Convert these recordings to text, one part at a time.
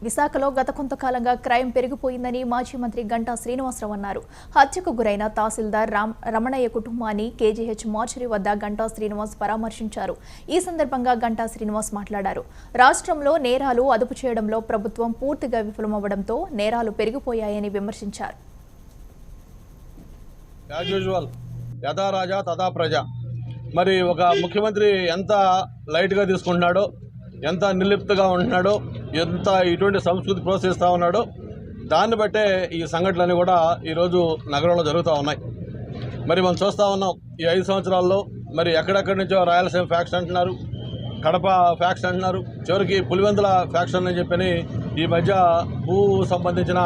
విశాఖలో గత కొంతకాలంగా క్రైమ్ పెరిగిపోయిందని మాజీ మంత్రి గంటా శ్రీనివాసరావు అన్నారు. హత్యకు గురైన తహసీల్దార్ రమణయ్య కుటుంబాన్ని కేజీహెచ్ మార్చురీ వద్ద గంటా శ్రీనివాస్ పరామర్శించారు. ఈ సందర్భంగా గంటా శ్రీనివాస్ మాట్లాడారు. రాష్ట్రంలో నేరాలు అదుపు చేయడంలో ప్రభుత్వం పూర్తిగా విఫలమవ్వడంతో నేరాలు పెరిగిపోయాయని విమర్శించారు. మరి ఒక ముఖ్యమంత్రి ఎంత లైట్గా తీసుకుంటున్నాడో, ఎంత నిర్లిప్తగా ఉంటున్నాడో, ఎంత ఇటువంటి సంస్కృతి ప్రోత్సహిస్తూ ఉన్నాడో దాన్ని బట్టే ఈ సంఘటనలన్నీ కూడా ఈరోజు నగరంలో జరుగుతూ ఉన్నాయి. మరి మనం చూస్తూ ఉన్నాం ఈ 5 సంవత్సరాల్లో మరి ఎక్కడెక్కడి నుంచో రాయలసీమ ఫ్యాక్షన్ అంటున్నారు, కడప ఫ్యాక్షన్ అంటున్నారు, చివరికి పులివెందుల ఫ్యాక్షన్ అని చెప్పని ఈ మధ్య భూ సంబంధించిన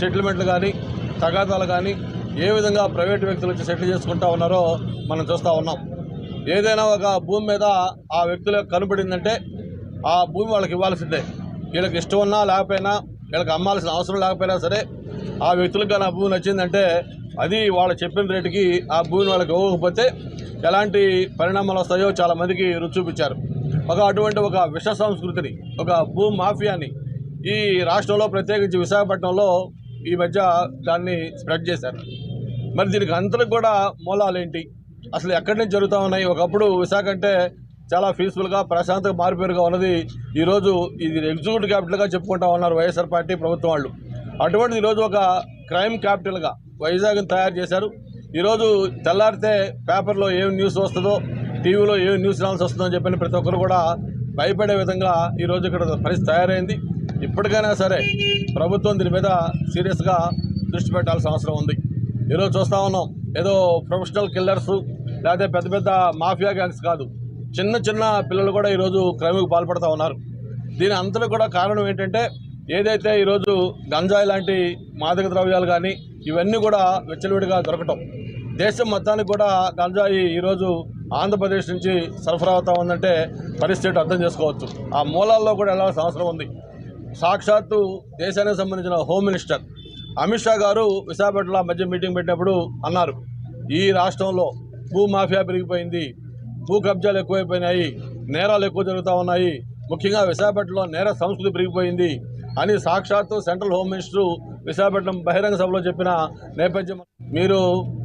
సెటిల్మెంట్లు కానీ తగాదాలు కానీ ఏ విధంగా ప్రైవేటు వ్యక్తులు వచ్చి సెటిల్ చేసుకుంటూ ఉన్నారో మనం చూస్తూ ఉన్నాం. ఏదైనా ఒక భూమి మీద ఆ వ్యక్తులకు కనబడిందంటే ఆ భూమి వాళ్ళకి ఇవ్వాల్సిందే. వీళ్ళకి ఇష్టం ఉన్నా లేకపోయినా, వీళ్ళకి అమ్మాల్సిన అవసరం లేకపోయినా సరే ఆ వ్యక్తులకు కానీ ఆ భూమి నచ్చిందంటే అది వాళ్ళు చెప్పిన రేటుకి ఆ భూమిని వాళ్ళకి ఇవ్వకపోతే ఎలాంటి పరిణామాలు వస్తాయో చాలామందికి రుచి చూపించారు. అటువంటి ఒక విష సంస్కృతిని, ఒక భూ మాఫియాని ఈ రాష్ట్రంలో ప్రత్యేకించి విశాఖపట్నంలో ఈ మధ్య దాన్ని స్ప్రెడ్ చేశారు. మరి దీనికి అంతకు కూడా మూలాలేంటి, అసలు ఎక్కడి నుంచి జరుగుతూ ఉన్నాయి? ఒకప్పుడు విశాఖ అంటే చాలా పీస్ఫుల్గా ప్రశాంతంగా మారిపోరుగా ఉన్నది ఈరోజు ఇది ఎగ్జిక్యూటివ్ క్యాపిటల్గా చెప్పుకుంటా ఉన్నారు వైఎస్ఆర్ పార్టీ ప్రభుత్వం వాళ్ళు. అటువంటిది ఈరోజు ఒక క్రైమ్ క్యాపిటల్గా వైజాగ్ని తయారు చేశారు. ఈరోజు తెల్లారితే పేపర్లో ఏం న్యూస్ వస్తుందో, టీవీలో ఏం న్యూస్ ఛానల్స్ వస్తుందో అని చెప్పని ప్రతి ఒక్కరు కూడా భయపడే విధంగా ఈరోజు ఇక్కడ పరిస్థితి తయారైంది. ఇప్పటికైనా సరే ప్రభుత్వం దీని మీద సీరియస్గా దృష్టి పెట్టాల్సిన అవసరం ఉంది. ఈరోజు చూస్తూ ఉన్నాం ఏదో ప్రొఫెషనల్ కిల్లర్స్ లేకపోతే పెద్ద పెద్ద మాఫియా గ్యాంగ్స్ కాదు, చిన్న చిన్న పిల్లలు కూడా ఈరోజు క్రైమ్కి పాల్పడుతూ ఉన్నారు. దీని అంతలో కూడా కారణం ఏంటంటే ఏదైతే ఈరోజు గంజాయి లాంటి మాదక ద్రవ్యాలు కానీ ఇవన్నీ కూడా విచ్చలవిడిగా దొరకటం, దేశం మొత్తానికి కూడా గంజాయి ఈరోజు ఆంధ్రప్రదేశ్ నుంచి సరఫరా అవుతూ ఉందంటే పరిస్థితి అర్థం చేసుకోవచ్చు. ఆ మూలాల్లో కూడా వెళ్ళాల్సిన అవసరం ఉంది. సాక్షాత్తు దేశానికి సంబంధించిన హోమ్ మినిస్టర్ అమిత్ షా గారు విశాఖపట్నంలో మధ్య మీటింగ్ పెట్టినప్పుడు అన్నారు, ఈ రాష్ట్రంలో భూ మాఫియా పెరిగిపోయింది, భూ కబ్జాలు ఎక్కువైపోయినాయి, నేరాలు ఎక్కువ జరుగుతూ ఉన్నాయి, ముఖ్యంగా విశాఖపట్నంలో నేర సంస్కృతి పెరిగిపోయింది అని సాక్షాత్తు సెంట్రల్ హోమ్ మినిస్టరు విశాఖపట్నం బహిరంగ సభలో చెప్పిన నేపథ్యం మీరు